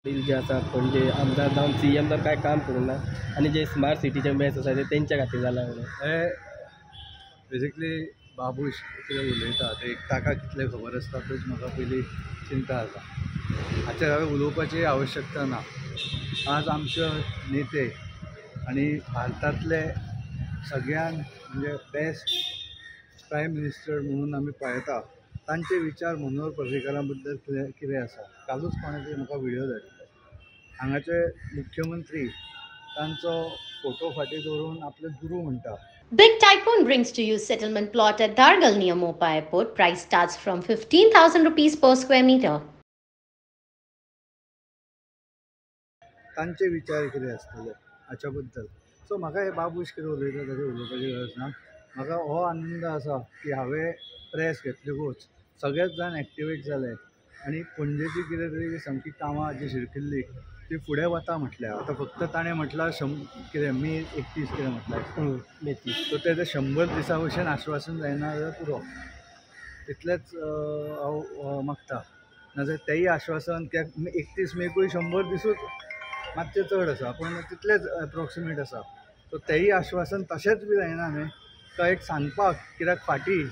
वडील जे आसात म्हणजे आमदार जावन CM तर काय काम करूना आणि जे स्मार्ट सिटीचे मॅच आसा ते तेंच्या खातीर जाला म्हणून हे बेजिकली बाबूश कितें उलयता ते ताका कितलें खबर आसता तेच म्हाका पयली चिंता आसा हाचेर हांवें उलोवपाची आवश्यकता ना. आज आमचे नेते आनी भारतांतले सगळ्यान म्हणजे बेस्ट प्रायम मिनिस्टर म्हणून आमी पळयता तांचे विचार मनोहर पर्रीकरा बद्दल कितें आसा. कालूच कोणें तरी म्हाका व्हिडिओ धाडलो. हांगाचे मुख्यमंत्री तांचो फोटो फाटीं दवरून आपले गुरू म्हणटा. Big Tycoon brings to you settlement plot at Dargal near Mopa Airport. Price starts from 15,000 rupees per square meter. तांचे विचार कितें आसतले हाच्या बद्दल. सो म्हाका हे बाबूश कितें उलयता ताचेर उलोवपाची गरज ना. म्हाका हो आनंद आसा की हांवें प्रेस घेतलेकूच सगळेच जाण एक्टिवेट जाले आनी पणजेची कितें तरी सामकी कामां जी शिरकिल्ली ती फुडें वता म्हटल्यार. आतां फक्त ताणें म्हटलां कितें मे 31 कितें म्हटल्यार मे 30. सो तें 100 दिसां भशेन आश्वासन जायना जाल्यार पुरो इतलेंच हांव मागता. नाजाल्यार तेंय आश्वासन कित्याक 31 मेकूय 100 दिसूच मातशें चड आसा पूण तितलेंच एप्रॉक्सिमेट आसा. सो तेंय आश्वासन तशेंच बी जायना न्ही. तो एक सांगपाक कित्याक फाटीं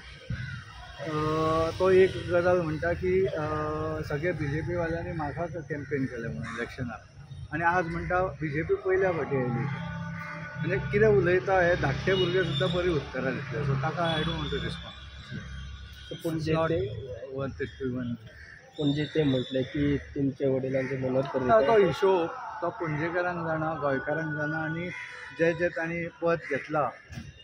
तो एक गजाल म्हणटा की सगळे BJP वाल्यांनी म्हाका कॅम्पेन केलें म्हणून इलेक्शनाक आनी आज म्हणटा BJP पयल्या फाटी आयली. म्हणजे कितें उलयता हे धाकटे भुरगे सुद्दां बरी उत्तरां दितले. सो ताका I don't want to respond. म्हणजे ते म्हटले की तुमच्या वडिलांचे मनोहर तो पर्रीकर हिशोब तो पणजेकारांक जाणा गोंयकारांक जाणा आनी जे तांणी पद घेतला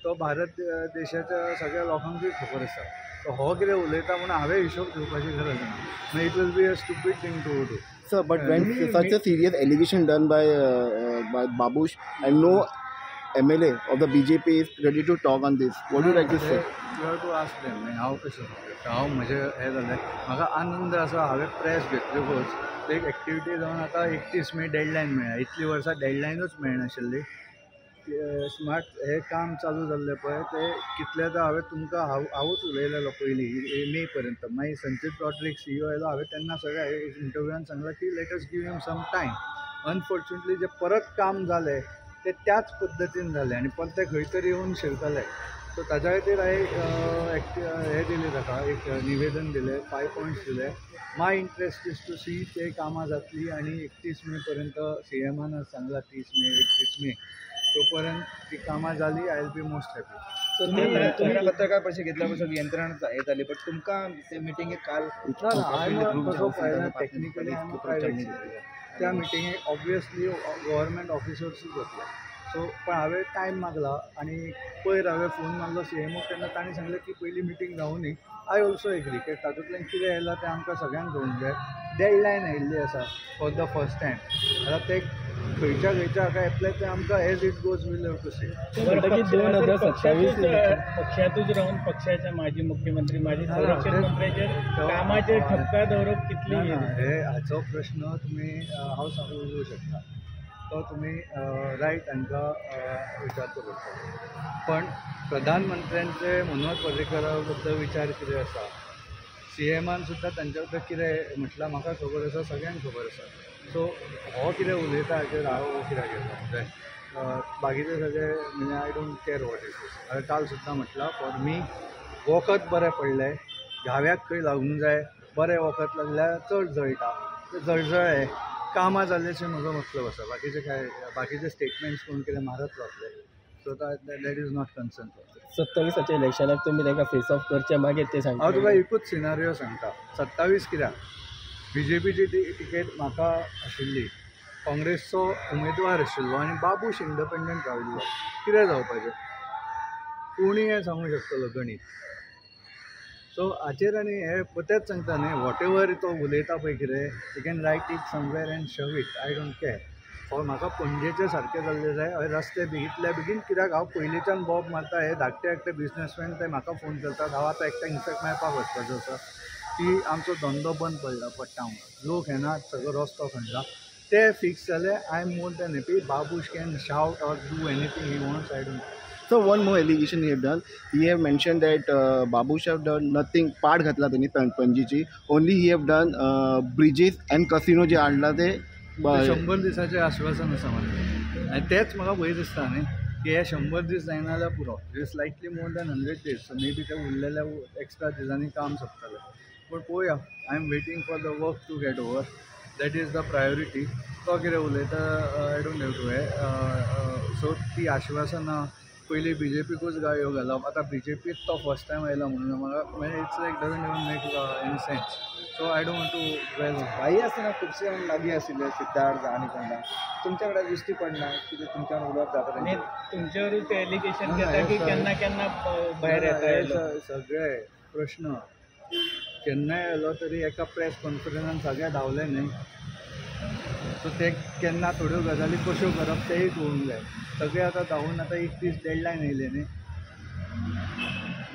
तो भारत देशाच्या सगळ्या लोकांकूय खबर आसा. सो हो कितें उलयता म्हणून हांवें हिशोब दिवपाची गरज ना. मागीर it will be a stupid thing to do. Sir, but when such a serious allegation done by Babush and no MLA of the BJP is ready to talk on this, what would you like to say? You have to ask them. हांव कशें हांव म्हजें हें जालें म्हाका आनंद आसा. हांवें press घेतलेकूच एक एक्टिविटी जावन आतां 31 मे डेडलायन मेळ्ळा. इतलीं वर्सां डेडलायनूच मेळनाशिल्ली. स्मार्ट हे काम चालू जाल्लें पळय ते कितलेंदा हांवें तुमकां हांवूच उलयलेलो पयलीं मे पर्यंत. मागीर संचित रॉड्रिक्स CEO आयलो. हांवें तेन्ना सगळ्या इंटरव्यूआन सांगलां की let us give him some time. Unfortunately जे परत काम जालें ते त्याच पद्दतीन जालें आनी परत ते खंय तरी येवन शिरतले. सो ताच्या खातीर हांवें हें दिलें ताका एक निवेदन दिलें 5 पॉयंट्स दिले. माय इंट्रस्ट इज टू सी ते कामां जातली आनी 31 मे पर्यंत CMन सांगलां 30 मे 31 मे तोपर्यंत ती कामां जाली. I will be most happy. So तुम्ही पत्रकार परिषद घेतल्यापासून यंत्रणा हे झाली पण तुमकां ते मिटिंगेक काल कसो पळयला टेक्निकली त्या मिटिंगेक ऑब्वियसली गव्हर्मेंट ऑफिसर्सूच वतले. सो पण हांवें टायम मागला आनी पयर हांवें फोन मारलो CMक तेन्ना तांणी सांगलें की पयली मिटींग जावं न्ही. आय ऑल्सो एग्री की तातूंतल्यान कितें येयलां तें आमकां सगळ्यांक कळूंक जाय. डेडलायन आयिल्ली आसा फॉर द फर्स्ट टायम. आतां ते खंयच्या हाका येतले ते आमकां as it goes will have to see. 2027 पक्षातूच राहून पक्षाचे माजी मुख्यमंत्री माजी संरक्षण मंत्र्याचेर कामाचेर ठपका दवरप कितली हे हाचो प्रश्न तुमी हांव सांगूंक शकता. तो तुमी रायट हांकां विचारचो पडटलो. पण प्रधानमंत्र्यांचे मनोहर पर्रीकरा बद्दल विचार कितें आसा. CMन सुद्दां तांच्या बद्दल कितें म्हटलां म्हाका खबर आसा सगळ्यांक खबर आसा. सो हो कितें उलयता हाचेर हांव कित्याक घेता म्हणजे बाकीचे सगळे म्हणजे I don't care what it is. हांवें काल सुद्दां म्हटलां फॉर मी वखद बरें पडलें घाव्याक खंय लागूंक जाय बरें वखद लागल्यार चड जळटा ते जळजळे कामां जाल्ल्याचे म्हजो मतलब आसा. बाकीचे स्टेटमेंट्स कोण कितें मारत रावतले. So that is not concern. 27 इलेक्शनाक तुमी तांकां फेस ऑफ करचे मागीर ते सांगता. हांव तुका एकूच सिनारियो सांगता. 27 कित्याक BJPची तिकेट म्हाका आशिल्ली. काँग्रेसचो उमेदवार आशिल्लो आनी बाबूश इंडिपेंडंट राविल्लो. कितें जावपाचें कोणीय हें सांगूंक शकतलो गणीत. सो हाचेर आनी हे तेच सांगता न्ही वॉट एवर तो उलयता पळय कितें you can write it somewhere and show it. I don't care. For म्हाका पणजेचें सारकें जाल्लें जाय. हय रस्ते इतल्या बेगीन कित्याक हांव पयलींच्यान बॉब मारता. हे धाकटे बिझनसमॅन ते म्हाका फोन करतात. हांव आतां एकट्याक इन्फॅक्ट मेळपाक वचपाचो आसा की आमचो धंदो बंद पडटा हांगा. लोक येनात सगळो रस्तो खणला ते फिक्स जाले. I am more than happy. Babush can shout or do anything he wants. I don't. So one more allegation he have done. He have mentioned that Babush have done nothing. पाड घातला त्यांनी पणजीची. Only he have done bridges and casino जे आणला ते बरं. 100 दिसाचें आश्वासन आसा म्हाजें आनी तेंच म्हाका भंय दिसता न्ही की हे 100 दीस जायना जाल्यार पुरो slightly more than 100 days so maybe ते उरलेल्या एक्स्ट्रा दिसांनी काम सोंपतलें पूण पळोवया I am waiting for the work to get over that is the priority तो कितें उलयता आय डोंट हॅव टू हे सो ती आश्वासनां पयलीं BJPकूच गाळयो घालप आतां BJPक तो फर्स्ट टायम आयला म्हणून म्हाका म्हणजे it's like doesn't even make any sense so I don't want to well काही आसतना खुबशे जाण लागीं आशिल्ले सिद्धार्थ आनी कोणा तुमच्या कडेन दिश्टी पडना की ते तुमच्या वांगडा उलोवप जाता आणि तेंचे? तुमच्यावरूच एलिगेशन घेता की केन्ना केन्ना भायर येता आयलो. सगळे प्रश्न केन्नाय आयलो तरी एका प्रेस कॉन्फरन्सान सगळे धांवले न्ही सो ते केन्ना थोड्यो गजाली कश्यो करप तेंय कळूंक जाय सगळे आतां धांवून आतां एक दीस डेडलायन येयले न्ही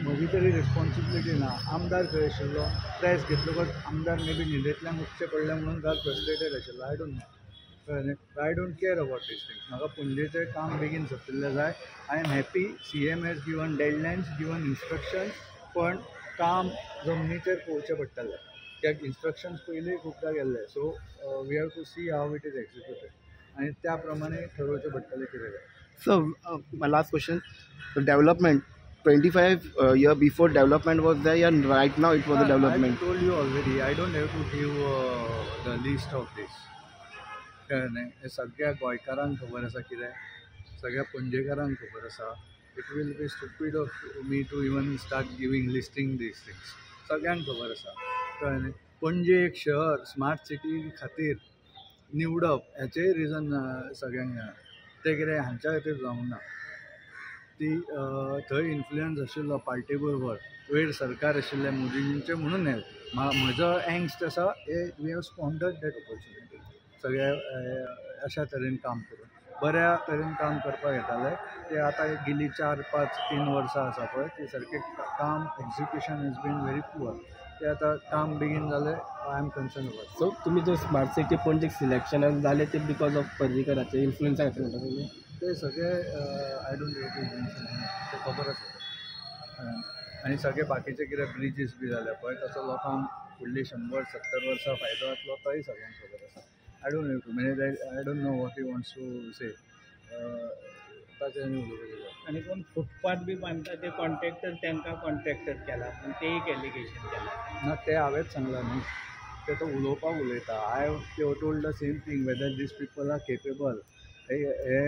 म्हजी तरी रिस्पॉन्सिबिलिटी ना आमदार खंय आशिल्लो प्रेस घेतलो आमदार मे बी न्हिदेंतल्यान उठचे पडले म्हणून काल फ्रस्ट्रेटेड आशिल्लो I don't know I don't care about these things म्हाका पणजेचें काम बेगीन सोंपिल्लें जाय I am happy CM has given deadlines given instructions पण काम जमनीचेर पळोवचें पडटलें कित्याक इन्स्ट्रक्शन्स पयलीं खुबदां गेल्ले so we have to see how it is executed आनी त्या प्रमाणे ठरवचें पडटलें कितें तें. So, my last question, the development, 25 year before development was there, and right now it was the I development. told you already, I don't have to give the list of this. कळ्ळें न्ही हें सगळ्या गोंयकारांक खबर आसा कितें सगळ्या पणजेकारांक खबर आसा it will be stupid of me to even start giving listing these things सगळ्यांक खबर आसा कळ्ळें न्ही पणजे एक शहर स्मार्ट सिटी खातीर निवडप हेचेंय रिजन सगळ्यांक जाणा तें कितें हांच्या खातीर जावंक ना ती थंय इन्फ्लुयन्स आशिल्लो पार्टी बरोबर वयर सरकार आशिल्लें मोदींचें म्हणून हें म्हजो एंगस्ट आसा हे वी हॅव स्पॉन्डर्ड दॅट ऑपॉर्च्युनिटी सगळ्या अशा तरेन काम करून बऱ्या तरेन काम करपाक येताले ते आतां गेलीं 4-5-3 वर्सां आसा पळय ते सारकें काम execution has been very poor ते आतां काम बेगीन जालें I am concern about so तुम्ही जो स्मार्ट सिटी पणजे सिलेक्शन झाले ते बिकॉज ऑफ पर्रीकराचे इन्फ्लुएन्सा खातीर म्हणटा तुम्ही ते सगळे आय डोंट नो टू ते खबर आसा आनी सगळे बाकीचे कितें ब्रिजीस बी जाल्या पळय ताचो लोकांक फुडलीं 100-70 वर्सां फायदो जातलो तोय सगळ्यांक खबर आसा आय डोंट नो टू म्हणजे I don't know what you wants to say ताचें आनी उलोवपाचें जाय आणि कोण फुटपाथ बी बांदता ते कॉन्ट्रॅक्टर तांकां कॉन्ट्रॅक्टर केला पण ते एक एलिगेशन केला ना ते हांवेंच सांगला न्ही ते तो उलोवपाक उलयता I have told the same thing whether these people are capable हे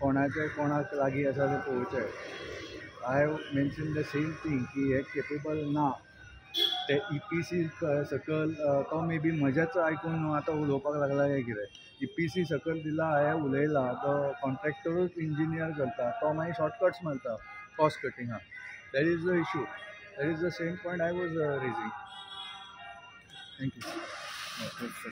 कोणाचे कोणाक लागीं आसा ते पळोवचें I have mention the same thing की हे केपेबल ना ते EPC सकल तो मे बी म्हजेच आयकून आतां उलोवपाक लागला काय कितें EPC सकल दिला हांवें उलयला तो कॉन्ट्रॅक्टरूच इंजिनियर करता तो मागीर शॉर्टकट्स मारता कॉस्ट कटिंगाक that is the issue that is the same point I was raising thank you